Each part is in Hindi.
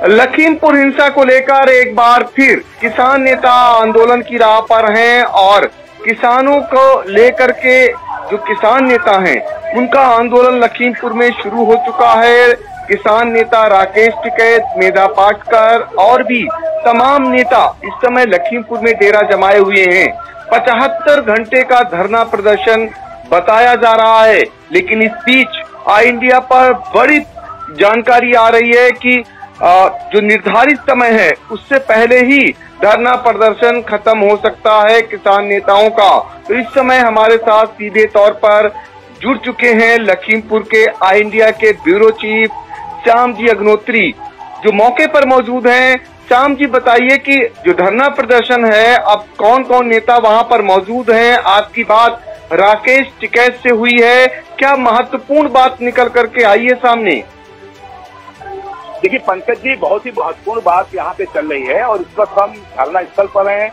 लखीमपुर हिंसा को लेकर एक बार फिर किसान नेता आंदोलन की राह पर हैं और किसानों को लेकर के जो किसान नेता हैं उनका आंदोलन लखीमपुर में शुरू हो चुका है। किसान नेता राकेश टिकैत, मेधा पाटकर और भी तमाम नेता इस समय लखीमपुर में डेरा जमाए हुए हैं। 75 घंटे का धरना प्रदर्शन बताया जा रहा है, लेकिन इस बीच आई इंडिया पर बड़ी जानकारी आ रही है कि जो निर्धारित समय है उससे पहले ही धरना प्रदर्शन खत्म हो सकता है किसान नेताओं का। तो इस समय हमारे साथ सीधे तौर पर जुड़ चुके हैं लखीमपुर के आई इंडिया के ब्यूरो चीफ श्याम जी अग्नोत्री, जो मौके पर मौजूद हैं। श्याम जी, बताइए कि जो धरना प्रदर्शन है, अब कौन कौन नेता वहां पर मौजूद हैं? आपकी बात राकेश टिकैत से हुई है, क्या महत्वपूर्ण बात निकल करके आई है सामने? देखिए पंकज जी, बहुत ही महत्वपूर्ण बात यहाँ पे चल रही है और इस वक्त हम धरना स्थल पर हैं।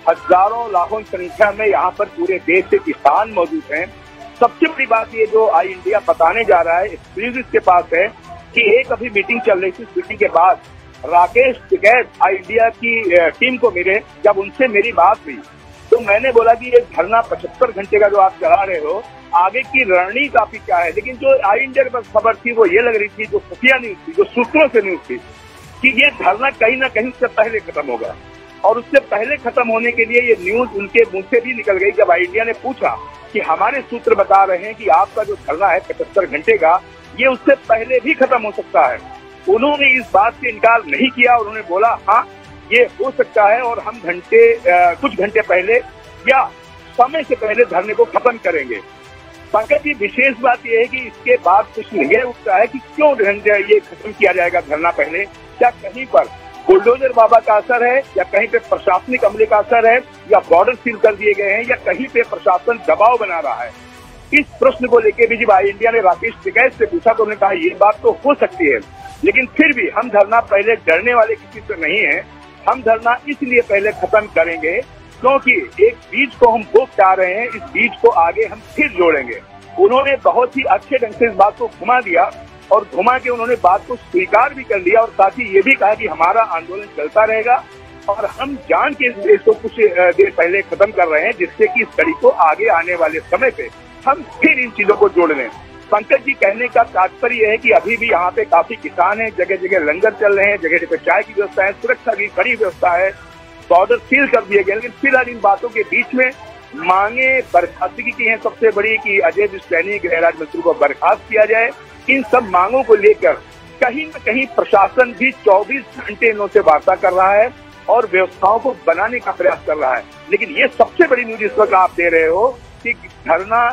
हजारों लाखों की संख्या में यहाँ पर पूरे देश से किसान मौजूद हैं। सबसे बड़ी बात ये जो आई इंडिया बताने जा रहा है, एक्सक्लूसिव के पास है कि एक अभी मीटिंग चल रही थी। इस मीटिंग के बाद राकेश टिकैत आई इंडिया की टीम को मिले। जब उनसे मेरी बात हुई तो मैंने बोला कि ये धरना 75 घंटे का जो आप चला रहे हो, आगे की रणनीति आपकी क्या है? लेकिन जो आई इंडिया के पास खबर थी वो ये लग रही थी, जो खुफिया न्यूज थी, जो सूत्रों से न्यूज थी, कि ये धरना कहीं ना कहीं से पहले खत्म होगा। और उससे पहले खत्म होने के लिए ये न्यूज उनके मुंह से भी निकल गई जब आई इंडिया ने पूछा कि हमारे सूत्र बता रहे हैं कि आपका जो धरना है 75 घंटे का, ये उससे पहले भी खत्म हो सकता है। उन्होंने इस बात से इनकार नहीं किया। उन्होंने बोला हाँ, ये हो सकता है और हम कुछ घंटे पहले या समय से पहले धरने को खत्म करेंगे। पंकज जी, विशेष बात यह है कि इसके बाद कुछ ये उठता है कि क्यों ये खत्म किया जाएगा धरना पहले। क्या कहीं पर बुलडोजर बाबा का असर है, या कहीं पे प्रशासनिक अमले का असर है, या बॉर्डर सील कर दिए गए हैं, या कहीं पे प्रशासन दबाव बना रहा है? इस प्रश्न को लेकर भी जब आई इंडिया ने राकेश टिकैत से पूछा तो उन्होंने कहा ये बात तो हो सकती है, लेकिन फिर भी हम धरना पहले डरने वाले किसी से नहीं है। हम धरना इसलिए पहले खत्म करेंगे क्योंकि एक बीज को हम बो जा रहे हैं, इस बीज को आगे हम फिर जोड़ेंगे। उन्होंने बहुत ही अच्छे ढंग से इस बात को घुमा दिया और घुमा के उन्होंने बात को स्वीकार भी कर लिया और साथ ही ये भी कहा कि हमारा आंदोलन चलता रहेगा और हम जान के इसको कुछ देर पहले खत्म कर रहे हैं, जिससे कि इस कड़ी को आगे आने वाले समय पे हम फिर इन चीजों को जोड़ लें। पंकज जी, कहने का तात्पर्य है कि अभी भी यहाँ पे काफी किसान हैं, जगह जगह लंगर चल रहे हैं, जगह जगह चाय की व्यवस्था है, सुरक्षा की कड़ी व्यवस्था है, बॉर्डर सील कर दिए गए। लेकिन फिलहाल इन बातों के बीच में मांगे बर्खास्तगी की है सबसे बड़ी, कि अजय सैनी गृह राज्य मंत्री को बर्खास्त किया जाए। इन सब मांगों को लेकर कहीं न कहीं प्रशासन भी 24 घंटे इनसे वार्ता कर रहा है और व्यवस्थाओं को बनाने का प्रयास कर रहा है। लेकिन ये सबसे बड़ी न्यूज इस वक्त आप दे रहे हो कि धरना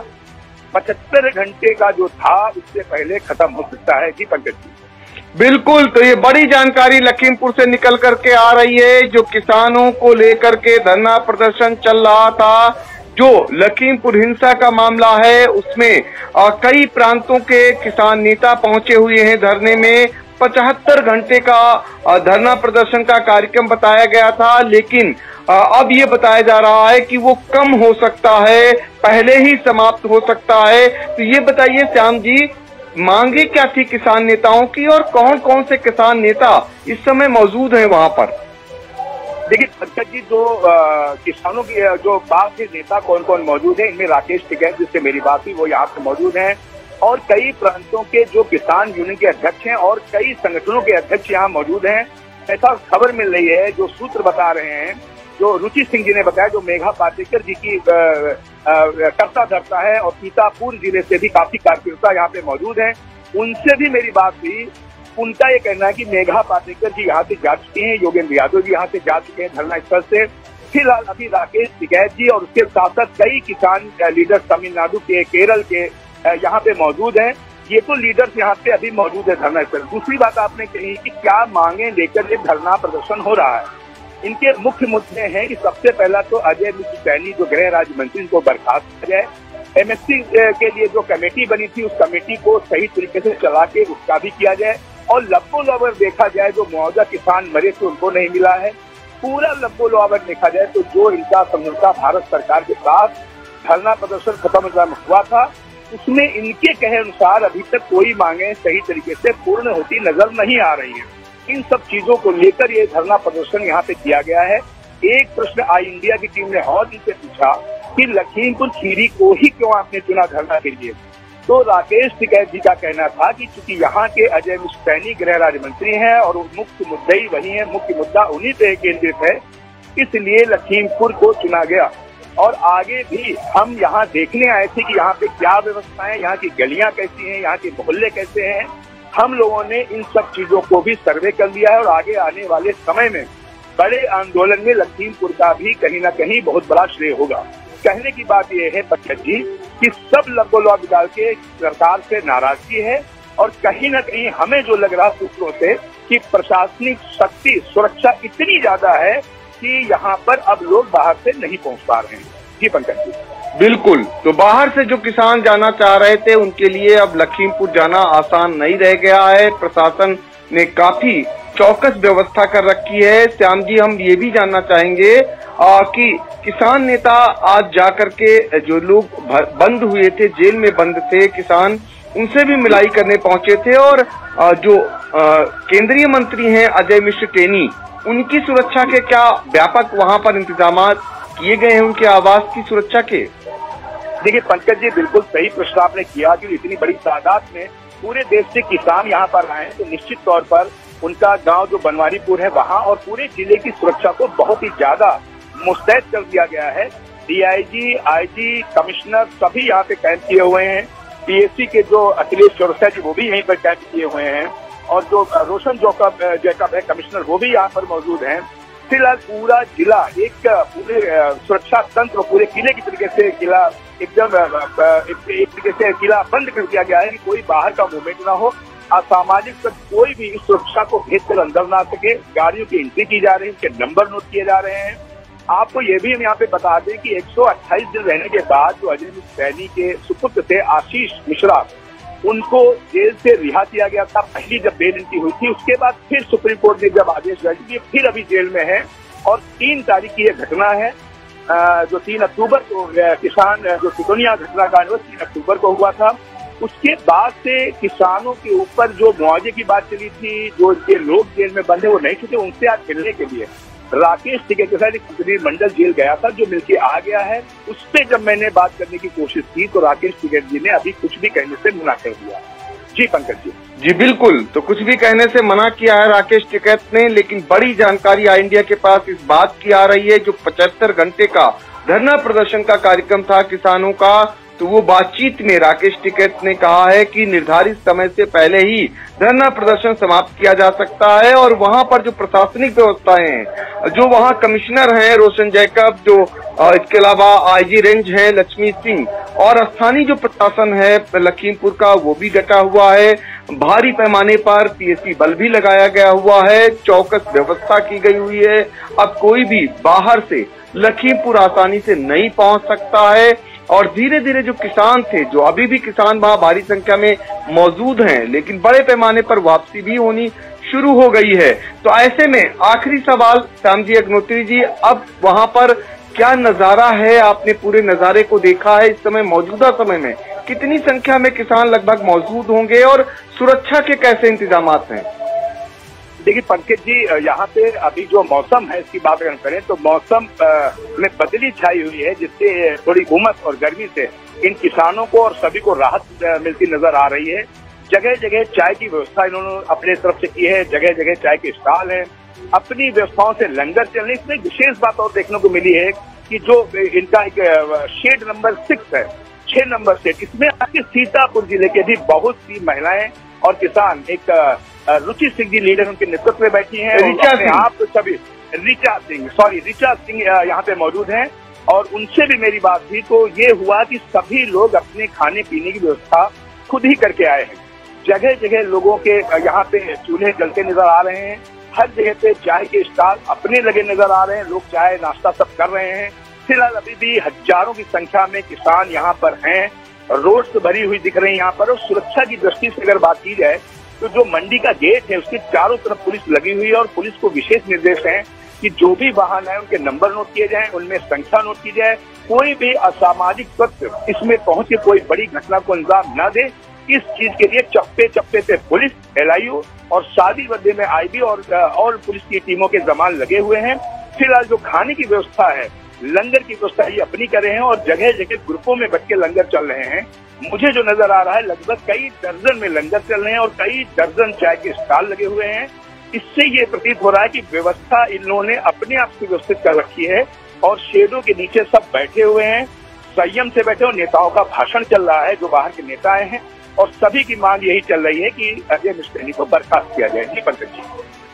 75 घंटे का जो था उससे पहले खत्म हो सकता है। जी पंकज जी, बिल्कुल। तो ये बड़ी जानकारी लखीमपुर से निकल करके आ रही है। जो किसानों को लेकर के धरना प्रदर्शन चल रहा था, जो लखीमपुर हिंसा का मामला है, उसमें कई प्रांतों के किसान नेता पहुंचे हुए हैं धरने में। 75 घंटे का धरना प्रदर्शन का कार्यक्रम बताया गया था, लेकिन अब ये बताया जा रहा है कि वो कम हो सकता है, पहले ही समाप्त हो सकता है। तो ये बताइए श्याम जी, मांगे क्या थी किसान नेताओं की और कौन कौन से किसान नेता इस समय मौजूद हैं वहां पर? देखिए पंकज जी, जो किसानों की जो बात के नेता कौन कौन मौजूद है, इनमें राकेश टिकैत जिससे मेरी बात हुई वो यहाँ पे मौजूद हैं, और कई प्रांतों के जो किसान यूनियन के अध्यक्ष हैं और कई संगठनों के अध्यक्ष यहाँ मौजूद हैं। ऐसा खबर मिल रही है, जो सूत्र बता रहे हैं, जो रुचि सिंह जी ने बताया, जो मेघा पाटेकर जी की कर्ता धरता है और सीतापुर जिले से भी काफी कार्यकर्ता यहाँ पे मौजूद हैं, उनसे भी मेरी बात हुई। उनका ये कहना है कि मेघा पाटेकर जी यहाँ से जा चुके हैं, योगेंद्र यादव जी यहाँ से जा चुके हैं धरना स्थल से। फिलहाल अभी राकेश टिकैत जी और उसके साथ साथ कई किसान लीडर तमिलनाडु के, केरल के यहाँ पे मौजूद हैं। ये तो लीडर्स यहाँ पे अभी मौजूद है धरना स्थल। दूसरी बात आपने कही कि क्या मांगे लेकर ये धरना प्रदर्शन हो रहा है। इनके मुख्य मुद्दे हैं कि सबसे पहला तो अजय सैनी जो गृह राज्य मंत्री, को बर्खास्त किया जाए। एमएसपी के लिए जो कमेटी बनी थी उस कमेटी को सही तरीके से चला के उसका भी किया जाए, और लब्बो लवर देखा जाए, जो मुआवजा किसान मरे थे उनको नहीं मिला है, पूरा लब्बो लवर देखा जाए तो जो इनका समझौता भारत सरकार के साथ धरना प्रदर्शन खत्म हुआ था, उसमें इनके कहे अनुसार अभी तक कोई मांगे सही तरीके से पूर्ण होती नजर नहीं आ रही है। इन सब चीजों को लेकर ये धरना प्रदर्शन यहाँ पे किया गया है। एक प्रश्न आई इंडिया की टीम ने और इनसे पूछा कि लखीमपुर खीरी को ही क्यों आपने चुना धरना के लिए, तो राकेश टिकैत जी का कहना था कि चूंकि यहाँ के अजय मिश्र सैनी गृह राज्य मंत्री हैं और मुख्य मुद्दई वही है, मुख्य मुद्दा उन्हीं पे केंद्रित है, इसलिए लखीमपुर को चुना गया। और आगे भी हम यहाँ देखने आए थे कि यहाँ पे क्या व्यवस्था है, यहाँ की गलियां कैसी हैं, यहाँ के मोहल्ले कैसे हैं। हम लोगों ने इन सब चीजों को भी सर्वे कर लिया है और आगे आने वाले समय में बड़े आंदोलन में लखीमपुर का भी कहीं ना कहीं बहुत बड़ा श्रेय होगा। कहने की बात यह है पंकज जी कि सब लब्बो बिगाड़ के सरकार से नाराजगी है और कहीं ना कहीं हमें जो लग रहा सूत्रों से कि प्रशासनिक शक्ति सुरक्षा इतनी ज्यादा है कि यहाँ पर अब लोग बाहर से नहीं पहुँच पा रहे हैं। जी पंकज जी बिल्कुल, तो बाहर से जो किसान जाना चाह रहे थे उनके लिए अब लखीमपुर जाना आसान नहीं रह गया है। प्रशासन ने काफी चौकस व्यवस्था कर रखी है। श्याम जी, हम ये भी जानना चाहेंगे कि किसान नेता आज जाकर के जो लोग बंद हुए थे, जेल में बंद थे किसान, उनसे भी मिलाई करने पहुंचे थे और जो केंद्रीय मंत्री हैं अजय मिश्र टेनी, उनकी सुरक्षा के क्या व्यापक वहां पर इंतजाम किए गए हैं उनके आवास की सुरक्षा के? देखिए पंकज जी, बिल्कुल सही प्रश्न आपने किया कि इतनी बड़ी तादाद में पूरे देश से किसान यहाँ पर आए तो निश्चित तौर पर उनका गांव जो बनवारीपुर है वहाँ और पूरे जिले की सुरक्षा को बहुत ही ज्यादा मुस्तैद कर दिया गया है। डीआईजी, आईजी, कमिश्नर सभी यहाँ पे कैंप किए हुए हैं। पीएससी के जो अखिलेश चौरसिया जी वो भी यहीं पर कैंप किए हुए हैं और जो रोशन जैकब है कमिश्नर वो भी यहाँ पर मौजूद हैं। फिलहाल पूरा जिला एक पूरे सुरक्षा तंत्र पूरे किले की तरीके से किला एकदम एक तरीके से किला बंद कर दिया गया है कि कोई बाहर का मूवमेंट ना हो, असामाजिक तत्व कोई भी इस सुरक्षा को भेद कर अंदर ना सके। गाड़ियों की एंट्री की जा रही है, उनके नंबर नोट किए जा रहे हैं। आपको ये भी हम यहाँ पे बता दें कि 128 दिन रहने के बाद जो अजय मिश्र सैनी के सुपुत्र थे आशीष मिश्रा, उनको जेल से रिहा किया गया था। पहली जब बेल इनकी हुई थी उसके बाद फिर सुप्रीम कोर्ट ने जब आदेश जारी किया फिर अभी जेल में है। और 3 तारीख की यह घटना है जो 3 अक्टूबर को किसान जो तिकोनिया घटना का 3 अक्टूबर को हुआ था। उसके बाद से किसानों के ऊपर जो मुआवजे की बात चली थी, जो इनके लोग जेल में बंधे वो नहीं छूटे, उनसे आज मिलने के लिए राकेश टिकैत के साथ एक प्रतिनिधिमंडल जेल गया था जो मिलके आ गया है। उस पर जब मैंने बात करने की कोशिश की तो राकेश टिकैत जी ने अभी कुछ भी कहने से मना कर दिया। जी पंकज जी। जी बिल्कुल, तो कुछ भी कहने से मना किया है राकेश टिकैत ने, लेकिन बड़ी जानकारी आई इंडिया के पास इस बात की आ रही है जो 75 घंटे का धरना प्रदर्शन का कार्यक्रम था किसानों का, तो वो बातचीत में राकेश टिकैत ने कहा है कि निर्धारित समय से पहले ही धरना प्रदर्शन समाप्त किया जा सकता है। और वहां पर जो प्रशासनिक व्यवस्थाएं हैं, जो वहां कमिश्नर हैं रोशन जैकब, जो इसके अलावा आईजी रेंज है लक्ष्मी सिंह, और स्थानीय जो प्रशासन है लखीमपुर का वो भी डटा हुआ है। भारी पैमाने पर पीएससी बल भी लगाया गया हुआ है, चौकस व्यवस्था की गई हुई है। अब कोई भी बाहर से लखीमपुर आसानी से नहीं पहुंच सकता है। और धीरे धीरे जो किसान थे, जो अभी भी किसान वहां भारी संख्या में मौजूद हैं, लेकिन बड़े पैमाने पर वापसी भी होनी शुरू हो गई है। तो ऐसे में आखिरी सवाल श्याम जी अग्निहोत्री जी, अब वहां पर क्या नजारा है? आपने पूरे नजारे को देखा है। इस समय मौजूदा समय में कितनी संख्या में किसान लगभग मौजूद होंगे और सुरक्षा के कैसे इंतजाम हैं? देखिए पंकज जी, यहाँ पे अभी जो मौसम है इसकी बात अगर करें तो मौसम में बदली छाई हुई है, जिससे थोड़ी उमस और गर्मी से इन किसानों को और सभी को राहत मिलती नजर आ रही है। जगह जगह चाय की व्यवस्था इन्होंने अपने तरफ से की है, जगह जगह चाय के स्टॉल हैं, अपनी व्यवस्थाओं से लंगर चल रहे। इसमें विशेष बात और देखने को मिली है कि जो इनका एक शेड नंबर 6 है, 6 नंबर शेड, इसमें आपके सीतापुर जिले के भी बहुत सी महिलाएं और किसान, एक रुचि सिंह जी लीडर उनके नेतृत्व में बैठी हैं, आप तो सभी रिचा सिंह यहाँ पे मौजूद हैं और उनसे भी मेरी बात हुई तो ये हुआ कि सभी लोग अपने खाने पीने की व्यवस्था खुद ही करके आए हैं। जगह जगह लोगों के यहाँ पे चूल्हे जलते नजर आ रहे हैं, हर जगह पे चाय के स्टॉल अपने लगे नजर आ रहे हैं, लोग चाय नाश्ता सब कर रहे हैं। फिलहाल अभी भी हजारों की संख्या में किसान यहाँ पर हैं, रोड्स भरी हुई दिख रही है यहाँ पर। और सुरक्षा की दृष्टि से अगर बात की जाए तो जो मंडी का गेट है उसके चारों तरफ पुलिस लगी हुई है और पुलिस को विशेष निर्देश है कि जो भी वाहन है उनके नंबर नोट किए जाएं, उनमें संख्या नोट की जाए, कोई भी असामाजिक तत्व इसमें पहुंच के कोई बड़ी घटना को अंजाम न दे। इस चीज के लिए चप्पे चप्पे पे पुलिस, LIU और शादी बदले में IB और पुलिस की टीमों के जमान लगे हुए हैं। फिलहाल जो खाने की व्यवस्था है, लंगर की व्यवस्था ये अपनी कर रहे हैं और जगह जगह ग्रुपों में बैठ के लंगर चल रहे हैं। मुझे जो नजर आ रहा है, लगभग कई दर्जन में लंगर चल रहे हैं और कई दर्जन चाय के स्टॉल लगे हुए हैं। इससे ये प्रतीत हो रहा है कि व्यवस्था इन लोगों ने अपने आप से व्यवस्थित कर रखी है और शेडों के नीचे सब बैठे हुए हैं, संयम से बैठे और नेताओं का भाषण चल रहा है, जो बाहर के नेता आए हैं, और सभी की मांग यही चल रही है कि अजय मिश्रा को बर्खास्त किया जाए। जी पंकज जी,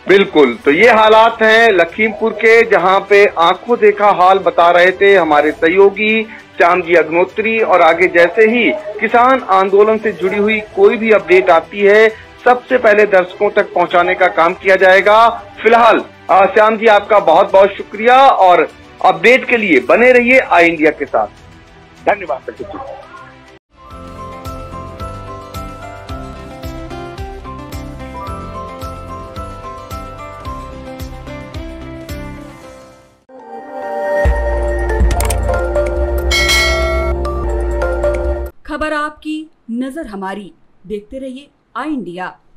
बिल्कुल। तो ये हालात हैं लखीमपुर के, जहां पे आंखों देखा हाल बता रहे थे हमारे सहयोगी श्याम जी अग्नोत्री। और आगे जैसे ही किसान आंदोलन से जुड़ी हुई कोई भी अपडेट आती है, सबसे पहले दर्शकों तक पहुंचाने का काम किया जाएगा। फिलहाल श्याम जी, आपका बहुत बहुत शुक्रिया और अपडेट के लिए बने रहिए आई इंडिया के साथ। धन्यवाद पंकज जी। खबर आपकी, नजर हमारी। देखते रहिए आई इंडिया।